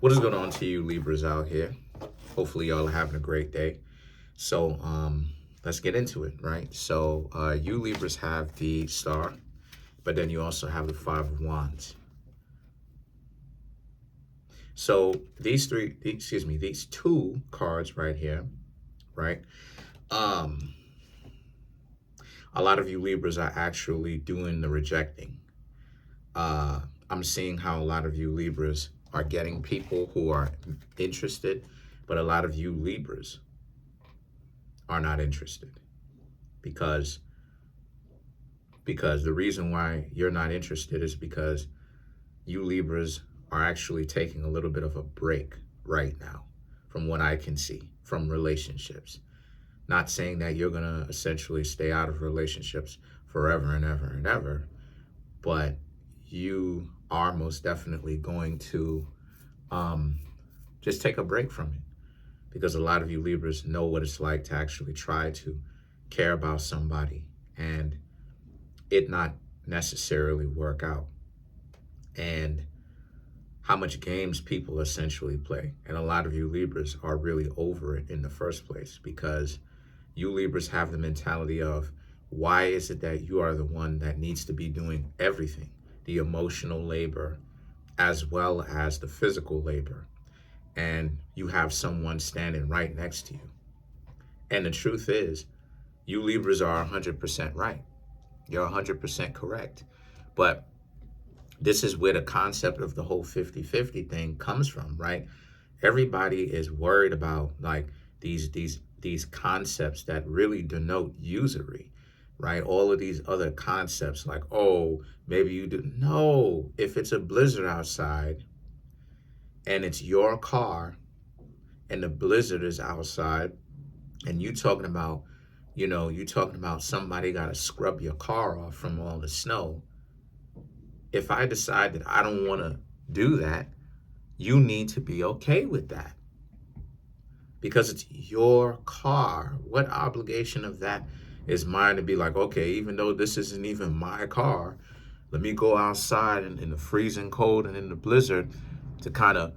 What is going on to you Libras out here? Hopefully y'all are having a great day. So let's get into it, right? So you Libras have the star, but then you also have the Five of Wands. So these two cards right here, right? A lot of you Libras are actually doing the rejecting. I'm seeing how a lot of you Libras are getting people who are interested, but a lot of you Libras are not interested because the reason why you're not interested is because you Libras are actually taking a little bit of a break right now from what I can see from relationships. Not saying that you're going to essentially stay out of relationships forever and ever and ever, but you are most definitely going to just take a break from it, because a lot of you Libras know what it's like to actually try to care about somebody and it not necessarily work out, and how much games people essentially play. And a lot of you Libras are really over it in the first place, because you Libras have the mentality of, why is it that you are the one that needs to be doing everything? The emotional labor as well as the physical labor. And you have someone standing right next to you. And the truth is, you Libras are 100% right. You're 100% correct. But this is where the concept of the whole 50-50 thing comes from, right? Everybody is worried about like these concepts that really denote usury, right? All of these other concepts like, oh, maybe you do. No, if it's a blizzard outside and it's your car and the blizzard is outside and you talking about, you talking about somebody got to scrub your car off from all the snow. If I decide that I don't want to do that, you need to be okay with that, because it's your car. What obligation of that is mine to be like, okay, even though this isn't even my car, let me go outside in the freezing cold and in the blizzard to kind of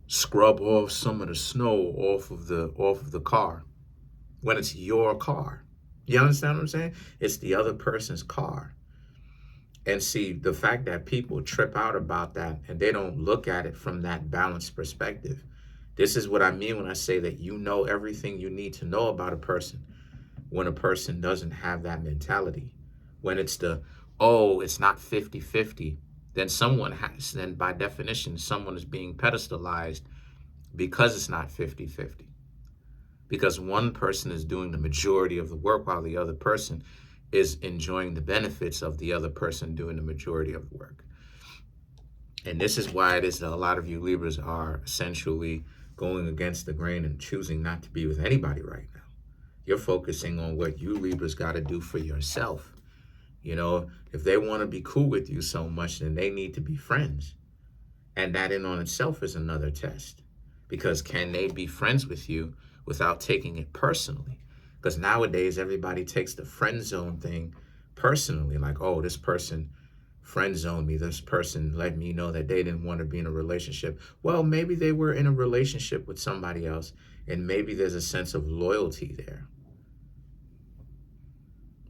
scrub off some of the snow off of the car, when it's your car. You understand what I'm saying? It's the other person's car. And see, the fact that people trip out about that and they don't look at it from that balanced perspective. This is what I mean when I say that you know everything you need to know about a person, when a person doesn't have that mentality. When it's it's not 50-50, then by definition, someone is being pedestalized because it's not 50-50. Because one person is doing the majority of the work while the other person is enjoying the benefits of the other person doing the majority of the work. And this is why it is that a lot of you Libras are essentially going against the grain and choosing not to be with anybody right now. You're focusing on what you Libras got to do for yourself. If they want to be cool with you so much, then they need to be friends. And that in on itself is another test. Because can they be friends with you without taking it personally? Because nowadays, everybody takes the friend zone thing personally. Like, oh, this person friend zoned me. This person let me know that they didn't want to be in a relationship. Well, maybe they were in a relationship with somebody else, and maybe there's a sense of loyalty there.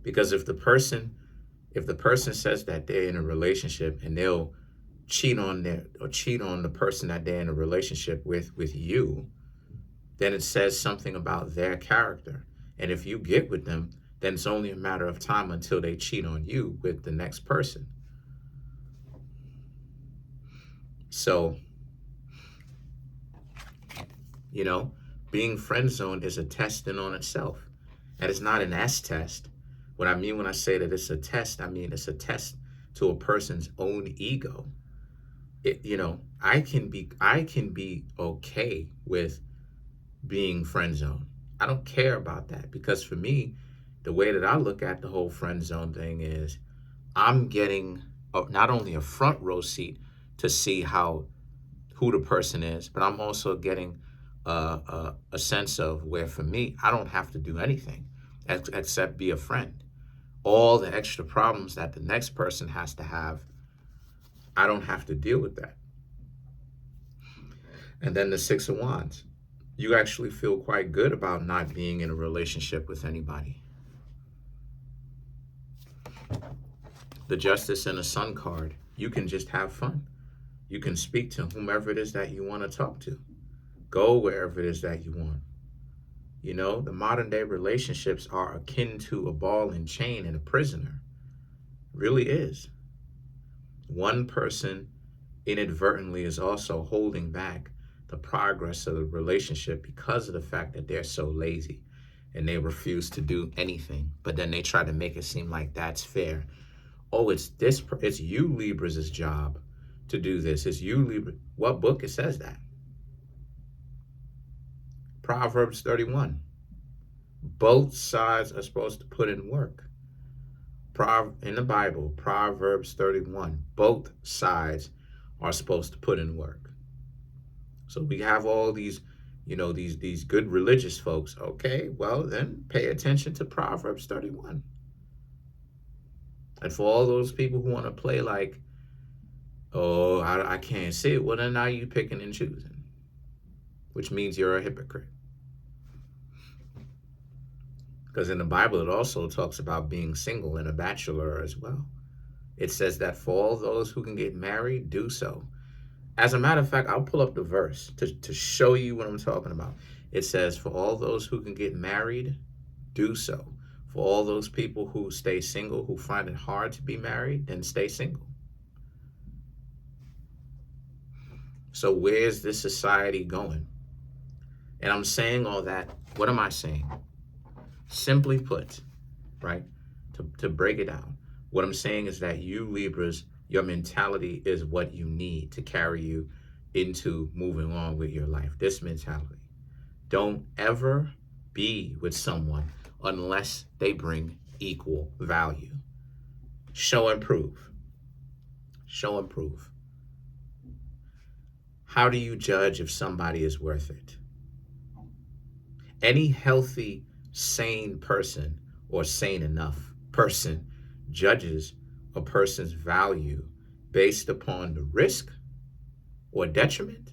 Because if the person says that they're in a relationship and they'll cheat on the person that they're in a relationship with you, then it says something about their character. And if you get with them, then it's only a matter of time until they cheat on you with the next person. So, being friend zoned is a test in on itself. And it's not an S test. What I mean when I say that it's a test, I mean it's a test to a person's own ego. I can be okay with being friend zoned. I don't care about that, because for me, the way that I look at the whole friend zone thing is I'm getting not only a front row seat to see who the person is, but I'm also getting a sense of where, for me, I don't have to do anything except be a friend. All the extra problems that the next person has to have, I don't have to deal with that. And then the Six of Wands. You actually feel quite good about not being in a relationship with anybody. The Justice and the Sun card. You can just have fun. You can speak to whomever it is that you want to talk to. Go wherever it is that you want. You know, the modern day relationships are akin to a ball and chain and a prisoner. It really is. One person inadvertently is also holding back the progress of the relationship because of the fact that they're so lazy and they refuse to do anything. But then they try to make it seem like that's fair. Oh, it's you Libras' job to do this. It's you Libra. What book it says that? Proverbs 31. Both sides are supposed to put in work. In the Bible, Proverbs 31. Both sides are supposed to put in work. So we have all these, you know, these good religious folks. Okay, well then pay attention to Proverbs 31. And for all those people who want to play like, oh, I can't see it, well then now you picking and choosing, which means you're a hypocrite. Because in the Bible, it also talks about being single and a bachelor as well. It says that for all those who can get married, do so. As a matter of fact, I'll pull up the verse to show you what I'm talking about. It says, for all those who can get married, do so. For all those people who stay single, who find it hard to be married, then stay single. So where's this society going? And I'm saying all that. What am I saying? Simply put, right, to break it down, what I'm saying is that you Libras, your mentality is what you need to carry you into moving on with your life. This mentality. Don't ever be with someone unless they bring equal value. Show and prove. Show and prove. How do you judge if somebody is worth it? Any healthy, sane person or sane enough person judges a person's value based upon the risk or detriment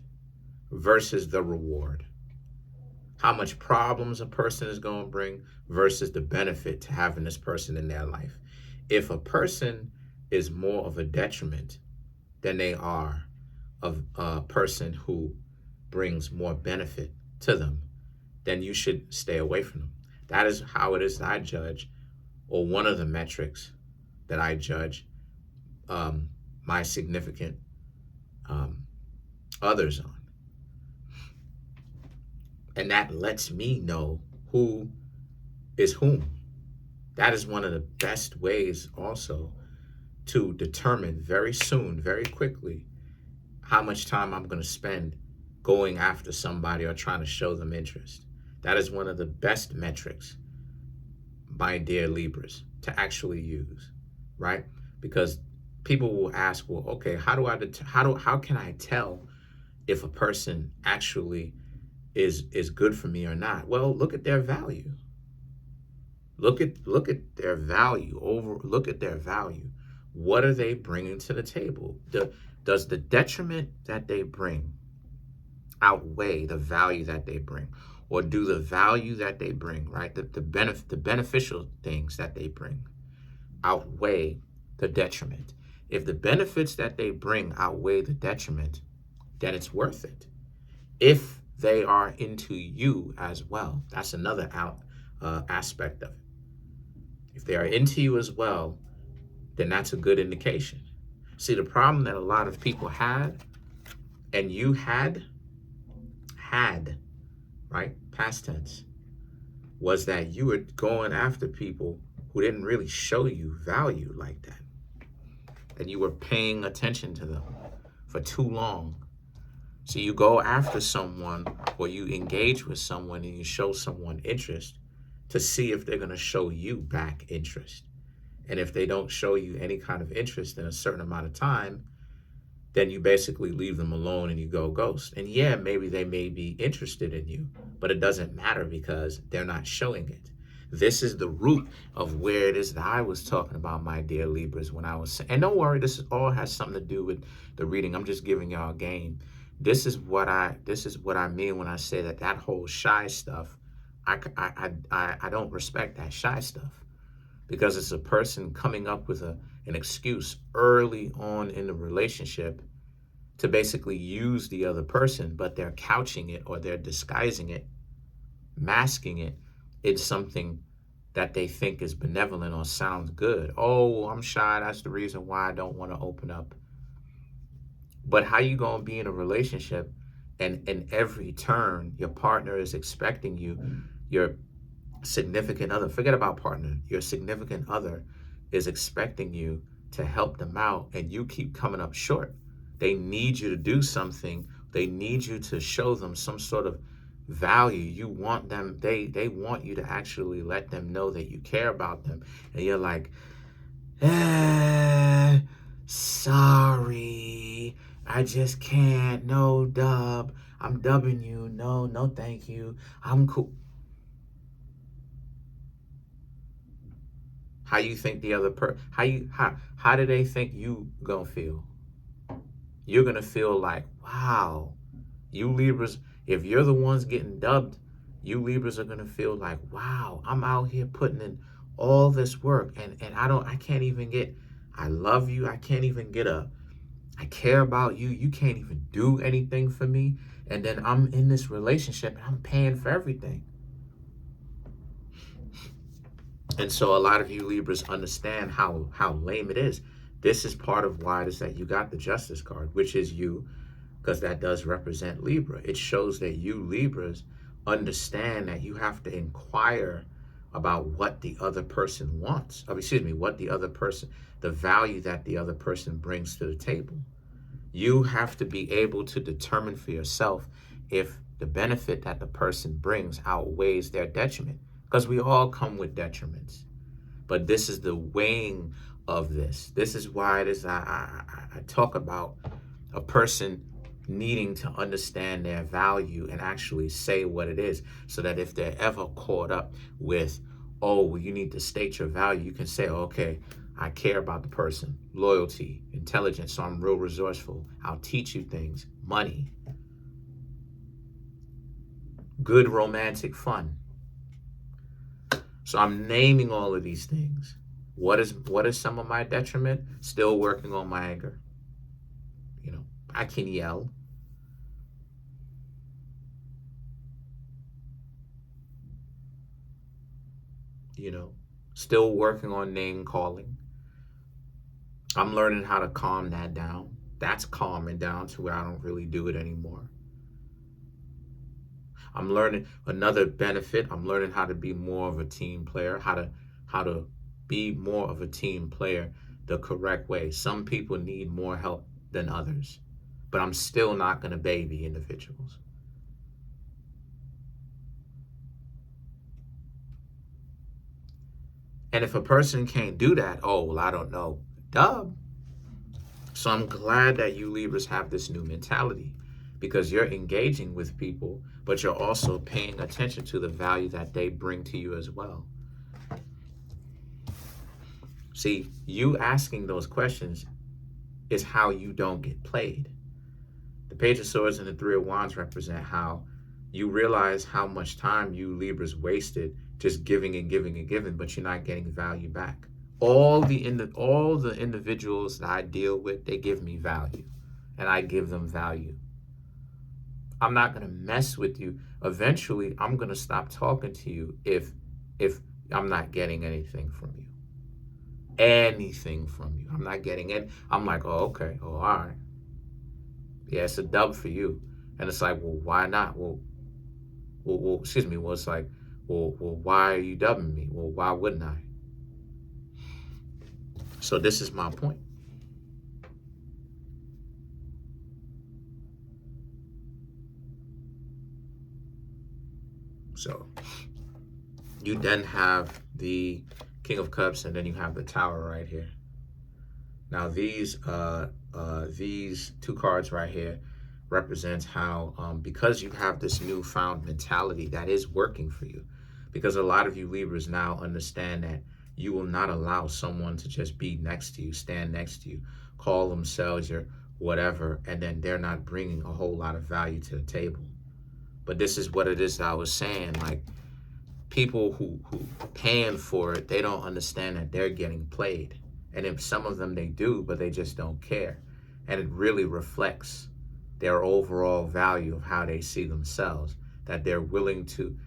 versus the reward. How much problems a person is going to bring versus the benefit to having this person in their life. If a person is more of a detriment than they are of a person who brings more benefit to them, then you should stay away from them. That is how it is that I judge, or one of the metrics that I judge my significant others on. And that lets me know who is whom. That is one of the best ways also to determine very soon, very quickly, how much time I'm going to spend going after somebody or trying to show them interest. That is one of the best metrics, my dear Libras, to actually use, right? Because people will ask, well, okay, how can I tell if a person actually is good for me or not? Well, look at their value. Look at their value. Look at their value. What are they bringing to the table? Does the detriment that they bring outweigh the value that they bring? Or do the value that they bring, right, the beneficial things that they bring outweigh the detriment? If the benefits that they bring outweigh the detriment, then it's worth it. If they are into you as well, that's another aspect of it. If they are into you as well, then that's a good indication. See, the problem that a lot of people had, and you had, right, past tense, was that you were going after people who didn't really show you value like that. And you were paying attention to them for too long. So you go after someone, or you engage with someone and you show someone interest to see if they're going to show you back interest. And if they don't show you any kind of interest in a certain amount of time, then you basically leave them alone and you go ghost. And yeah, maybe they may be interested in you, but it doesn't matter because they're not showing it. This is the root of where it is that I was talking about, my dear Libras, when I was, and don't worry, this all has something to do with the reading. I'm just giving y'all game This is what I mean when I say that whole shy stuff. I don't respect that shy stuff, because it's a person coming up with an excuse early on in the relationship to basically use the other person, but they're couching it or they're disguising it, masking it in something that they think is benevolent or sounds good. Oh, I'm shy. That's the reason why I don't want to open up. But how you gonna be in a relationship and in every turn your partner is expecting you, your significant other, forget about partner, your significant other is expecting you to help them out, and you keep coming up short. They need you to do something. They need you to show them some sort of value. You want them, they want you to actually let them know that you care about them. And you're like, sorry, I just can't. No, dub. I'm dubbing you. No, no, thank you. I'm cool. How you think the other how do they think you gonna feel? You're gonna feel like, wow, you Libras, if you're the ones getting dubbed, you Libras are gonna feel like, wow, I'm out here putting in all this work, and I can't even get, I love you, I can't even get I care about you, you can't even do anything for me, and then I'm in this relationship and I'm paying for everything. And so a lot of you Libras understand how lame it is. This is part of why it is that you got the Justice card, which is you, because that does represent Libra. It shows that you Libras understand that you have to inquire about what the other person wants. What the other person, the value that the other person brings to the table. You have to be able to determine for yourself if the benefit that the person brings outweighs their detriment. Because we all come with detriments. But this is the weighing of this. This is why it is I talk about a person needing to understand their value and actually say what it is, so that if they're ever caught up with, oh, well, you need to state your value, you can say, okay, I care about the person, loyalty, intelligence, so I'm real resourceful. I'll teach you things, money, good romantic fun. So I'm naming all of these things. What is some of my detriment? Still working on my anger. You know, I can yell. You know, still working on name calling. I'm learning how to calm that down. That's calming down to where I don't really do it anymore. I'm learning another benefit. I'm learning how to be more of a team player, how to be more of a team player the correct way. Some people need more help than others, but I'm still not going to baby individuals. And if a person can't do that, oh, well, I don't know. Duh. So I'm glad that you Libras have this new mentality, because you're engaging with people, but you're also paying attention to the value that they bring to you as well. See, you asking those questions is how you don't get played. The Page of Swords and the Three of Wands represent how you realize how much time you Libras wasted just giving and giving and giving, but you're not getting value back. All the individuals that I deal with, they give me value, and I give them value. I'm not going to mess with you. Eventually, I'm going to stop talking to you if I'm not getting anything from you. Anything from you. I'm not getting it. I'm like, oh, okay. Oh, all right. Yeah, it's a dub for you. And it's like, well, why not? Well, excuse me. Well, it's like, well, why are you dubbing me? Well, why wouldn't I? So this is my point. So you then have the King of Cups, and then you have the Tower right here. Now these two cards right here represents how because you have this newfound mentality that is working for you, because a lot of you Libras now understand that you will not allow someone to just be next to you, stand next to you, call themselves your whatever, and then they're not bringing a whole lot of value to the table. But this is what it is that I was saying, like, people who paying for it, they don't understand that they're getting played. And if some of them they do, but they just don't care. And it really reflects their overall value of how they see themselves, that they're willing to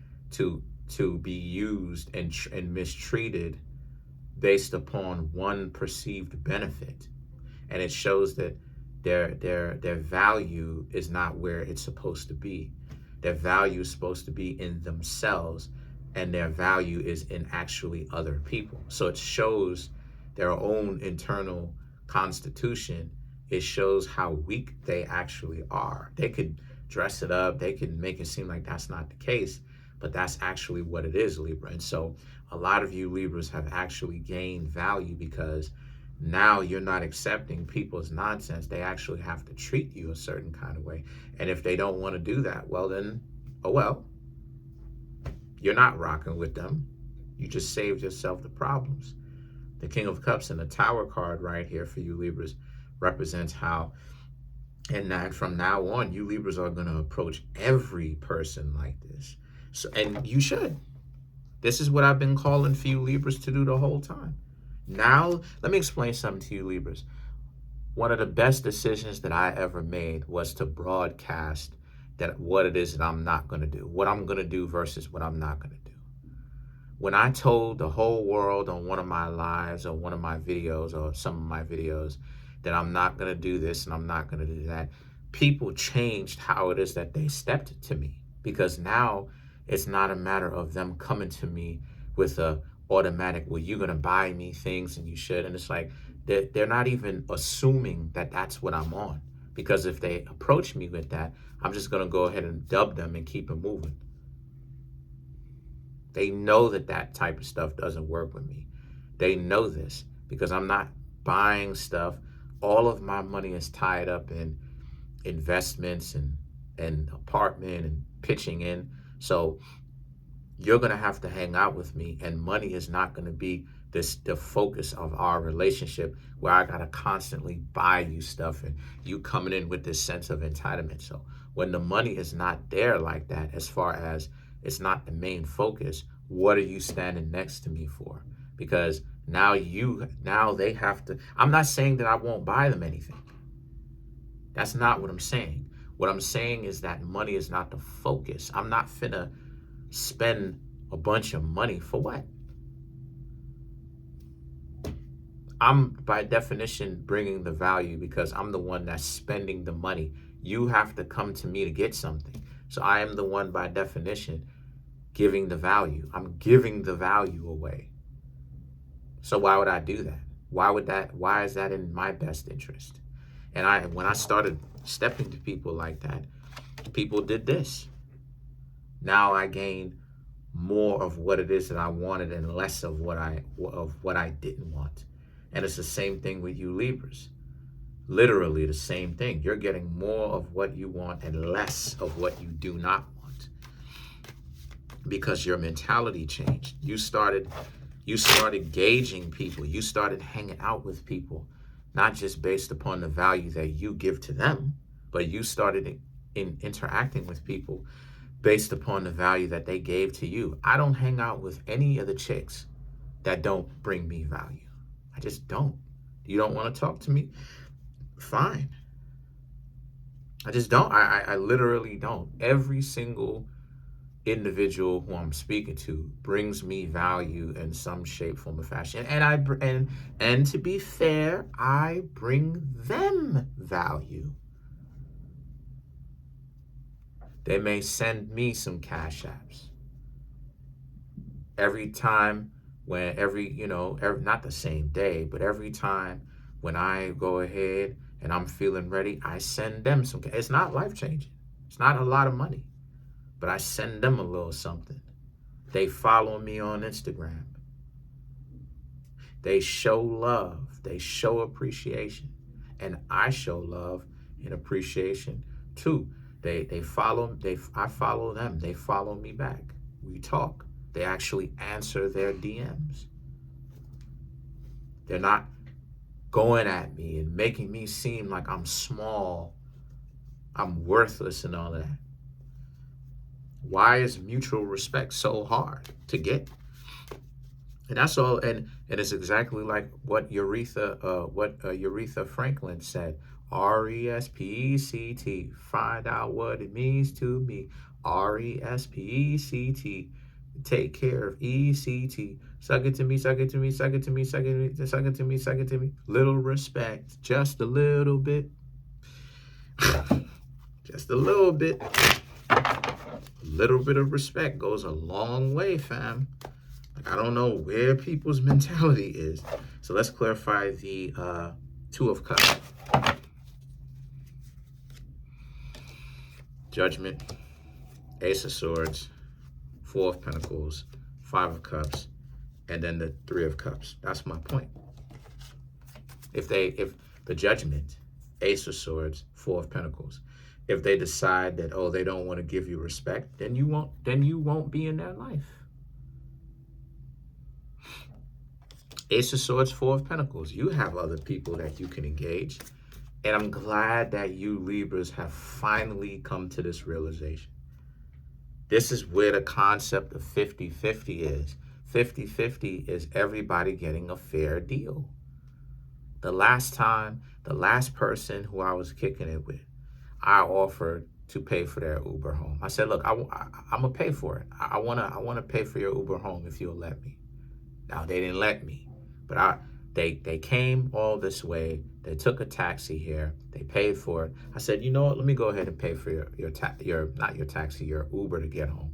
be used and mistreated based upon one perceived benefit. And it shows that their value is not where it's supposed to be. Their value is supposed to be in themselves, and their value is in actually other people. So it shows their own internal constitution. It shows how weak they actually are. They could dress it up, they could make it seem like that's not the case, but that's actually what it is, Libra. And so a lot of you Libras have actually gained value because now you're not accepting people's nonsense. They actually have to treat you a certain kind of way. And if they don't want to do that, well then, oh well, you're not rocking with them. You just saved yourself the problems. The King of Cups and the Tower card right here for you Libras represents how, and that from now on, you Libras are going to approach every person like this. So, and you should. This is what I've been calling for you Libras to do the whole time. Now, let me explain something to you Libras. One of the best decisions that I ever made was to broadcast that what it is that I'm not going to do, what I'm going to do versus what I'm not going to do. When I told the whole world on one of my lives or one of my videos or some of my videos that I'm not going to do this and I'm not going to do that, people changed how it is that they stepped to me, because now it's not a matter of them coming to me with a automatic, well, you're going to buy me things and you should. And it's like, they're not even assuming that that's what I'm on, because if they approach me with that, I'm just going to go ahead and dub them and keep it moving. They know that that type of stuff doesn't work with me. They know this because I'm not buying stuff. All of my money is tied up in investments and apartment and pitching in. So you're going to have to hang out with me, and money is not going to be the focus of our relationship where I got to constantly buy you stuff and you coming in with this sense of entitlement. So when the money is not there like that, as far as it's not the main focus, what are you standing next to me for? Because now they have to, I'm not saying that I won't buy them anything. That's not what I'm saying. What I'm saying is that money is not the focus. I'm not finna spend a bunch of money for what? I'm by definition bringing the value because I'm the one that's spending the money. You have to come to me to get something. So I am the one by definition giving the value. I'm giving the value away. So why would I do that? Why is that in my best interest? And when I started stepping to people like that, people did this. Now I gain more of what it is that I wanted and less of what I didn't want. And it's the same thing with you Libras. Literally the same thing. You're getting more of what you want and less of what you do not want, because your mentality changed. You started gauging people. You started hanging out with people, not just based upon the value that you give to them, but you started interacting with people based upon the value that they gave to you. I don't hang out with any of the chicks that don't bring me value. I just don't. You don't want to talk to me? Fine. I just don't. I literally don't. Every single individual who I'm speaking to brings me value in some shape, form, or fashion. And to be fair, I bring them value. They may send me some cash apps. Every time when not the same day, but every time when I go ahead and I'm feeling ready, I send them some. It's not life-changing. It's not a lot of money, but I send them a little something. They follow me on Instagram. They show love. They show appreciation. And I show love and appreciation too. I follow them. They follow me back. We talk. They actually answer their DMs. They're not going at me and making me seem like I'm small, I'm worthless and all that. Why is mutual respect so hard to get? And that's all. And it's exactly like what Aretha Franklin said. R-E-S-P-E-C-T. Find out what it means to me. R-E-S-P-E-C-T. Take care of E-C-T. Suck it to me, suck it to me, suck it to me, suck it to me, suck it to me, suck it to me. Little respect, just a little bit. Just a little bit. A little bit of respect goes a long way, fam. Like, I don't know where people's mentality is. So let's clarify the Two of Cups. Judgment, Ace of Swords, Four of Pentacles, Five of Cups, and then the Three of Cups. That's my point. If the Judgment, Ace of Swords, Four of Pentacles, if they decide that, oh, they don't want to give you respect, then you won't be in their life. Ace of Swords, Four of Pentacles. You have other people that you can engage. And I'm glad that you Libras have finally come to this realization. This is where the concept of 50-50 is. 50-50 is everybody getting a fair deal. The last person who I was kicking it with, I offered to pay for their Uber home. I said, look, I'm gonna pay for it. I wanna pay for your Uber home if you'll let me. Now they didn't let me, but they came all this way. They took a taxi here. They paid for it. I said, you know what? Let me go ahead and pay for your Uber to get home.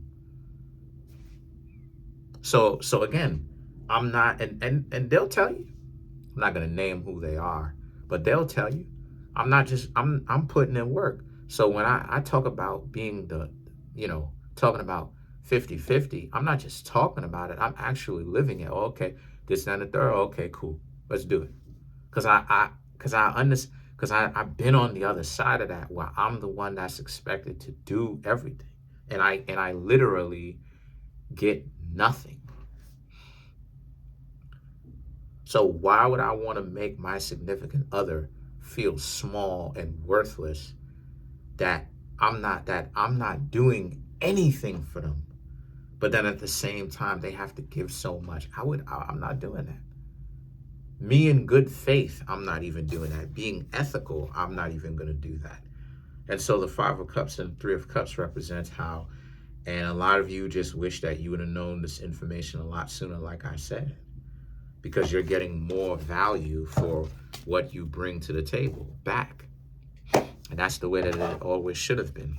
So again, I'm not, and they'll tell you. I'm not gonna name who they are, but they'll tell you. I'm putting in work. So when I talk about being talking about 50-50, I'm not just talking about it. I'm actually living it. Oh, okay, this, that, and the third. Okay, cool. Let's do it. Because I've been on the other side of that, where I'm the one that's expected to do everything, and I literally get nothing. So why would I want to make my significant other feel small and worthless, that I'm not doing anything for them, but then at the same time they have to give so much? I'm not doing that. Me in good faith, I'm not even doing that. Being ethical, I'm not even going to do that. And so the Five of Cups and Three of Cups represents how, and a lot of you just wish that you would have known this information a lot sooner, like I said, because you're getting more value for what you bring to the table back. And that's the way that it always should have been.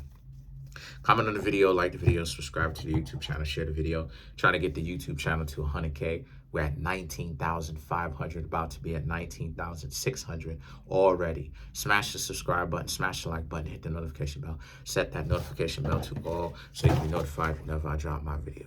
Comment on the video, like the video, subscribe to the YouTube channel, share the video. Trying to get the YouTube channel to 100K. We're at 19,500, about to be at 19,600 already. Smash the subscribe button, smash the like button, hit the notification bell. Set that notification bell to all so you can be notified whenever I drop my videos.